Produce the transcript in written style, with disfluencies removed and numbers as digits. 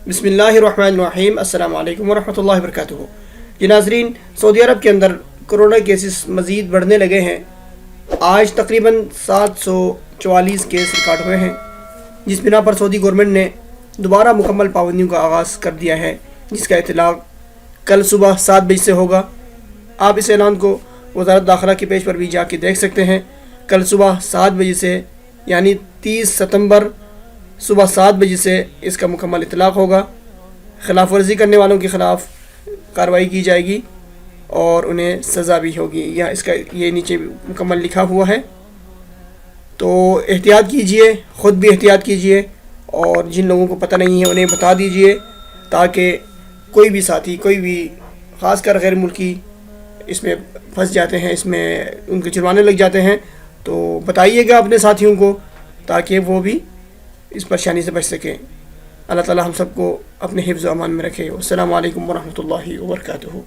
بسم اللہ الرحمن الرحیم، السلام علیکم ورحمۃ اللہ وبرکاتہ۔ جی ناظرین، سعودی عرب کے اندر کرونا کیسز مزید بڑھنے لگے ہیں۔ آج تقریباً 744 کیس ریکارڈ ہوئے ہیں، جس بنا پر سعودی گورنمنٹ نے دوبارہ مکمل پابندیوں کا آغاز کر دیا ہے، جس کا اطلاق کل صبح 7 بجے سے ہوگا۔ آپ اس اعلان کو وزارت داخلہ کی پیج پر بھی جا کے دیکھ سکتے ہیں۔ کل صبح 7 بجے سے یعنی 30 ستمبر صبح 7 بجے سے اس کا مکمل اطلاق ہوگا۔ خلاف ورزی کرنے والوں کے خلاف کارروائی کی جائے گی اور انہیں سزا بھی ہوگی، یا اس کا یہ نیچے مکمل لکھا ہوا ہے۔ تو احتیاط کیجئے، خود بھی احتیاط کیجئے، اور جن لوگوں کو پتہ نہیں ہے انہیں بتا دیجئے، تاکہ کوئی بھی ساتھی، کوئی بھی خاص کر غیر ملکی اس میں پھنس جاتے ہیں، اس میں ان کے جرمانے لگ جاتے ہیں، تو بتائیے گا اپنے ساتھیوں کو تاکہ وہ بھی اس پریشانی سے بچ سکیں۔ اللہ تعالی ہم سب کو اپنے حفظ و امان میں رکھے۔ السلام علیکم ورحمۃ اللہ وبرکاتہ۔